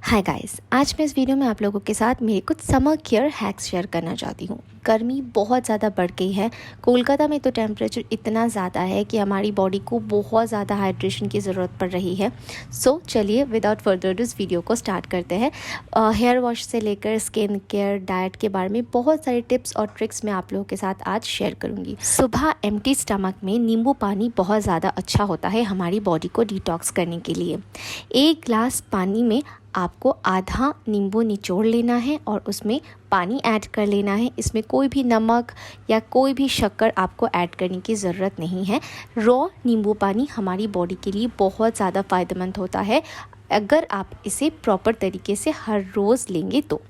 Hi guys, आज मैं इस वीडियो में आप लोगों के साथ मेरे कुछ समर केयर हैक्स शेयर करना चाहती हूँ। गर्मी बहुत ज़्यादा बढ़ गई है। कोलकाता में तो टेम्परेचर इतना ज़्यादा है कि हमारी बॉडी को बहुत ज़्यादा हाइड्रेशन की ज़रूरत पड़ रही है। सो चलिए विदाउट फर्दर डू इस वीडियो को स्टार्ट करते हैं। हेयर वॉश से लेकर स्किन केयर, डाइट के बारे में बहुत सारे टिप्स और ट्रिक्स मैं आप लोगों के साथ आज शेयर करूँगी। सुबह एम्प्टी स्टमक में नींबू पानी बहुत ज़्यादा अच्छा होता है हमारी बॉडी को डिटॉक्स करने के लिए। 1 ग्लास पानी में आपको आधा नींबू निचोड़ लेना है और उसमें पानी ऐड कर लेना है। इसमें कोई भी नमक या कोई भी शक्कर आपको ऐड करने की ज़रूरत नहीं है। रॉ नींबू पानी हमारी बॉडी के लिए बहुत ज़्यादा फ़ायदेमंद होता है अगर आप इसे प्रॉपर तरीके से हर रोज़ लेंगे तो।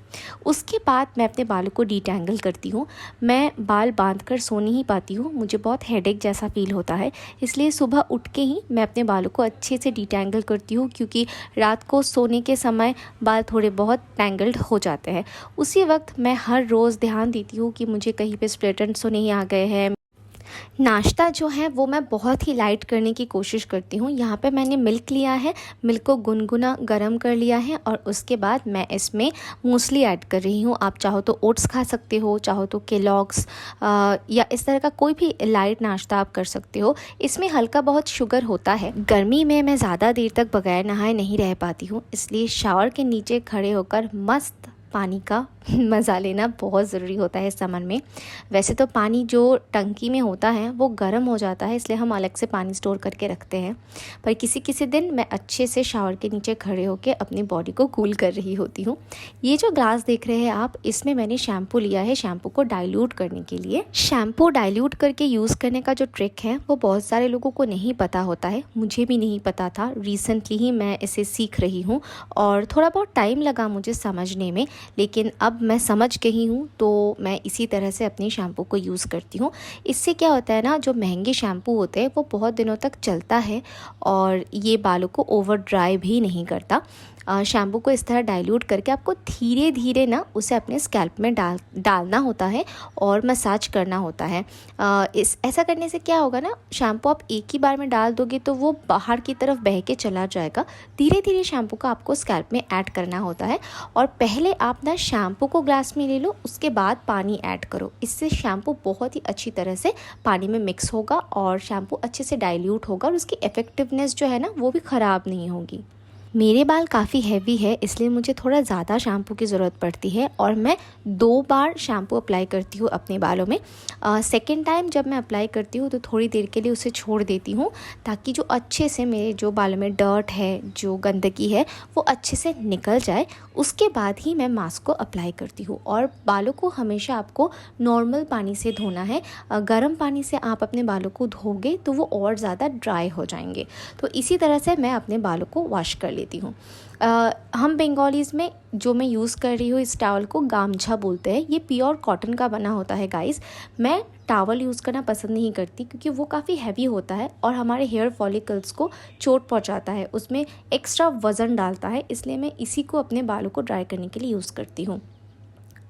उसके बाद मैं अपने बालों को डिटैंगल करती हूँ। मैं बाल बांध कर सो नहीं पाती हूँ, मुझे बहुत हेडेक जैसा फील होता है, इसलिए सुबह उठ के ही मैं अपने बालों को अच्छे से डिटैंगल करती हूँ, क्योंकि रात को सोने के समय बाल थोड़े बहुत टैंगल्ड हो जाते हैं। उसी वक्त मैं हर रोज़ ध्यान देती हूँ कि मुझे कहीं पे स्प्लिट एंड्स तो नहीं आ गए हैं। नाश्ता जो है वो मैं बहुत ही लाइट करने की कोशिश करती हूँ। यहाँ पे मैंने मिल्क लिया है, मिल्क को गुनगुना गरम कर लिया है और उसके बाद मैं इसमें मूसली ऐड कर रही हूँ। आप चाहो तो ओट्स खा सकते हो, चाहो तो केलॉग्स या इस तरह का कोई भी लाइट नाश्ता आप कर सकते हो। इसमें हल्का बहुत शुगर होता है। गर्मी में मैं ज़्यादा देर तक बगैर नहाए नहीं रह पाती हूँ, इसलिए शावर के नीचे खड़े होकर मस्त पानी का मज़ा लेना बहुत ज़रूरी होता है इस समर में। वैसे तो पानी जो टंकी में होता है वो गर्म हो जाता है, इसलिए हम अलग से पानी स्टोर करके रखते हैं, पर किसी किसी दिन मैं अच्छे से शावर के नीचे खड़े होकर अपनी बॉडी को कूल कर रही होती हूँ। ये जो ग्लास देख रहे हैं आप, इसमें मैंने शैम्पू लिया है शैम्पू को डाइल्यूट करने के लिए। शैम्पू डाइल्यूट करके यूज़ करने का जो ट्रिक है वो बहुत सारे लोगों को नहीं पता होता है, मुझे भी नहीं पता था। रिसेंटली ही मैं इसे सीख रही हूँ और थोड़ा बहुत टाइम लगा मुझे समझने में, लेकिन अब मैं समझ गई हूँ, तो मैं इसी तरह से अपने शैम्पू को यूज़ करती हूँ। इससे क्या होता है ना, जो महंगे शैम्पू होते हैं वो बहुत दिनों तक चलता है और ये बालों को ओवर ड्राई भी नहीं करता। शैम्पू को इस तरह डाइल्यूट करके आपको धीरे धीरे ना उसे अपने स्कैल्प में डालना होता है और मसाज करना होता है। ऐसा करने से क्या होगा ना, शैम्पू आप एक ही बार में डाल दोगे तो वो बाहर की तरफ बह के चला जाएगा। धीरे धीरे शैम्पू का आपको स्कैल्प में ऐड करना होता है और पहले आप ना शैम्पू को ग्लास में ले लो, उसके बाद पानी ऐड करो। इससे शैम्पू बहुत ही अच्छी तरह से पानी में मिक्स होगा और शैम्पू अच्छे से डाइल्यूट होगा और उसकी इफ़ेक्टिवनेस जो है ना वो भी ख़राब नहीं होगी। मेरे बाल काफ़ी हैवी है, इसलिए मुझे थोड़ा ज़्यादा शैम्पू की ज़रूरत पड़ती है और मैं 2 बार शैम्पू अप्लाई करती हूँ अपने बालों में। सेकेंड टाइम जब मैं अप्लाई करती हूँ तो थोड़ी देर के लिए उसे छोड़ देती हूँ, ताकि जो अच्छे से मेरे जो बालों में डर्ट है, जो गंदगी है, वो अच्छे से निकल जाए। उसके बाद ही मैं मास्क को अप्लाई करती हूँ। और बालों को हमेशा आपको नॉर्मल पानी से धोना है। गर्म पानी से आप अपने बालों को धोगे तो वो और ज़्यादा ड्राई हो जाएंगे। तो इसी तरह से मैं अपने बालों को वॉश कर लेती हूँ। हम बंगालीज़ में जो मैं यूज़ कर रही हूँ इस टावल को गामछा बोलते हैं। ये प्योर कॉटन का बना होता है गाइस। मैं टावल यूज़ करना पसंद नहीं करती क्योंकि वो काफ़ी हैवी होता है और हमारे हेयर फॉलिकल्स को चोट पहुंचाता है, उसमें एक्स्ट्रा वज़न डालता है, इसलिए मैं इसी को अपने बालों को ड्राई करने के लिए यूज़ करती हूँ।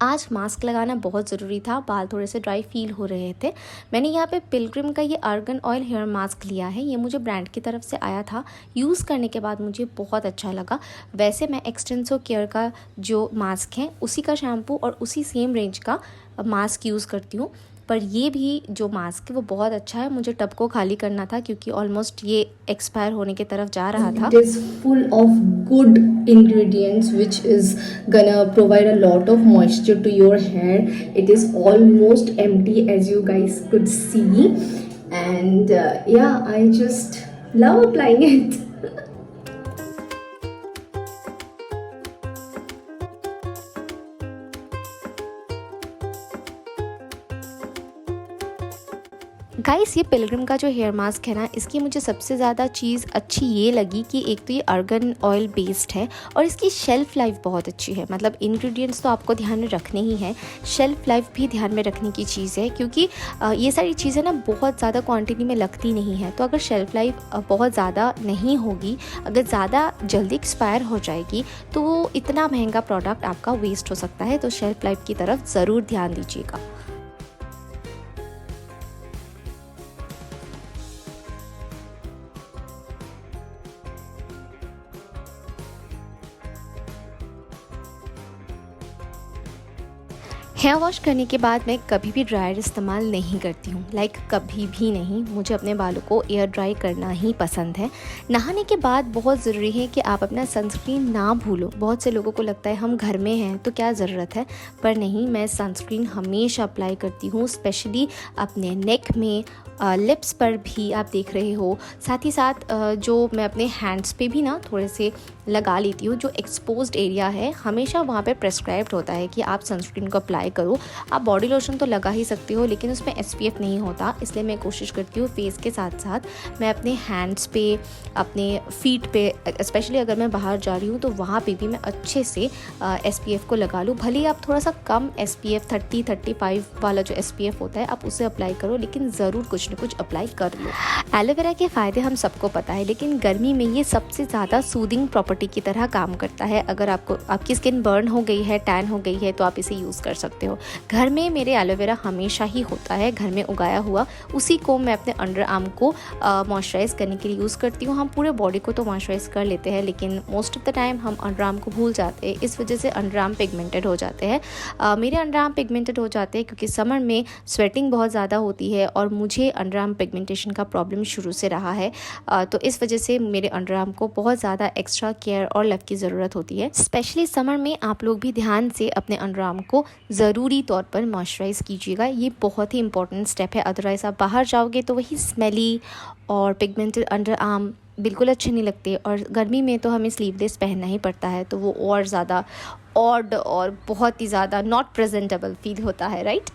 आज मास्क लगाना बहुत ज़रूरी था, बाल थोड़े से ड्राई फील हो रहे थे। मैंने यहाँ पे पिलग्रिम का ये आर्गन ऑयल हेयर मास्क लिया है। ये मुझे ब्रांड की तरफ से आया था। यूज़ करने के बाद मुझे बहुत अच्छा लगा। वैसे मैं एक्सटेंसो केयर का जो मास्क है उसी का शैम्पू और उसी सेम रेंज का मास्क यूज़ करती हूँ, पर ये भी जो मास्क है वो बहुत अच्छा है। मुझे टब को खाली करना था क्योंकि ऑलमोस्ट ये एक्सपायर होने की तरफ जा रहा था। It is full of good ingredients which is gonna provide a lot of moisture to your hair. It is almost empty as you guys could see, and yeah, I just love applying it. Guys, ये Pilgrim का जो hair mask है ना, इसकी मुझे सबसे ज़्यादा चीज़ अच्छी ये लगी कि एक तो ये अर्गन ऑयल बेस्ड है और इसकी शेल्फ़ लाइफ बहुत अच्छी है। मतलब इंग्रेडिएंट्स तो आपको ध्यान में रखने ही हैं, शेल्फ़ लाइफ भी ध्यान में रखने की चीज़ है, क्योंकि ये सारी चीज़ें ना बहुत ज़्यादा क्वांटिटी में लगती नहीं है। तो अगर शेल्फ़ लाइफ बहुत ज़्यादा नहीं होगी, अगर ज़्यादा जल्दी एक्सपायर हो जाएगी तो वो इतना महंगा प्रोडक्ट आपका वेस्ट हो सकता है। तो शेल्फ़ लाइफ की तरफ ज़रूर ध्यान दीजिएगा। हेयर वॉश करने के बाद मैं कभी भी ड्रायर इस्तेमाल नहीं करती हूँ, कभी भी नहीं। मुझे अपने बालों को एयर ड्राई करना ही पसंद है। नहाने के बाद बहुत ज़रूरी है कि आप अपना सनस्क्रीन ना भूलो। बहुत से लोगों को लगता है हम घर में हैं तो क्या ज़रूरत है, पर नहीं, मैं सनस्क्रीन हमेशा अप्लाई करती हूँ, स्पेशली अपने नेक में, लिप्स पर भी आप देख रहे हो। साथ ही साथ जो मैं अपने हैंड्स पे भी ना थोड़े से लगा लेती हूँ। जो एक्सपोज्ड एरिया है हमेशा वहाँ पे प्रेस्क्राइब्ड होता है कि आप सनस्क्रीन को अप्लाई करो। आप बॉडी लोशन तो लगा ही सकते हो, लेकिन उसमें SPF नहीं होता, इसलिए मैं कोशिश करती हूँ फेस के साथ साथ मैं अपने हैंड्स पे, अपने फीट पे, स्पेशली अगर मैं बाहर जा रही हूँ तो वहाँ पे भी मैं अच्छे से SPF को लगा लूँ। भले ही आप थोड़ा सा कम SPF 30-35 वाला जो SPF होता है आप उसे अप्लाई करो, लेकिन ज़रूर कुछ न कुछ अप्लाई कर लो। एलोवेरा के फ़ायदे हम सबको पता है, लेकिन गर्मी में ये सबसे ज़्यादा सूदिंग प्रॉपर्टी की तरह काम करता है। अगर आपकी स्किन बर्न हो गई है, टैन हो गई है, तो आप इसे यूज़ कर सकते हो। घर में मेरे एलोवेरा हमेशा ही होता है, घर में उगाया हुआ, उसी को मैं अपने अंडर आर्म को मॉइस्चराइज़ करने के लिए यूज़ करती हूँ। हम पूरे बॉडी को तो मॉइस्चराइज़ कर लेते हैं, लेकिन मोस्ट ऑफ द टाइम हम अंडर आर्म को भूल जाते हैं। इस वजह से अंडर आर्म पिगमेंटेड हो जाते हैं। मेरे अंडर आर्म पिगमेंटेड हो जाते हैं क्योंकि समर में स्वेटिंग बहुत ज़्यादा होती है और मुझे अंडर आर्म पिगमेंटेशन का प्रॉब्लम शुरू से रहा है। तो इस वजह से मेरे अंडर आर्म को बहुत ज़्यादा एक्स्ट्रा केयर और लव की ज़रूरत होती है। स्पेशली समर में आप लोग भी ध्यान से अपने अंडर आर्म को ज़रूरी तौर पर मॉइस्चराइज़ कीजिएगा। ये बहुत ही इंपॉर्टेंट स्टेप है, अदरवाइज़ आप बाहर जाओगे तो वही स्मेली और पिगमेंटेड अंडर आर्म बिल्कुल अच्छे नहीं लगते। और गर्मी में तो हमें स्लीवलेस पहनना ही पड़ता है, तो वो और ज़्यादा ऑड और बहुत ही ज़्यादा नॉट प्रेजेंटेबल फील होता है, राइट।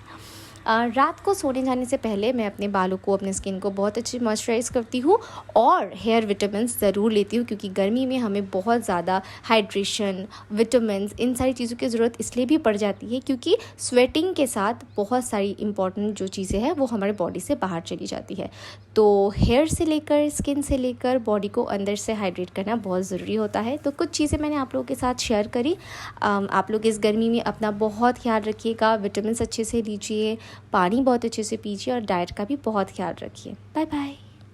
रात को सोने जाने से पहले मैं अपने बालों को, अपने स्किन को बहुत अच्छी मॉइस्चराइज़ करती हूँ और हेयर विटामिन्स ज़रूर लेती हूँ, क्योंकि गर्मी में हमें बहुत ज़्यादा हाइड्रेशन, विटामिन्स, इन सारी चीज़ों की ज़रूरत इसलिए भी पड़ जाती है क्योंकि स्वेटिंग के साथ बहुत सारी इंपॉर्टेंट जो चीज़ें हैं वो हमारे बॉडी से बाहर चली जाती है। तो हेयर से लेकर, स्किन से लेकर, बॉडी को अंदर से हाइड्रेट करना बहुत ज़रूरी होता है। तो कुछ चीज़ें मैंने आप लोगों के साथ शेयर करी। आप लोग इस गर्मी में अपना बहुत ख्याल रखिएगा, विटामिन्स अच्छे से लीजिए, पानी बहुत अच्छे से पीजिए और डाइट का भी बहुत ख्याल रखिए। Bye bye.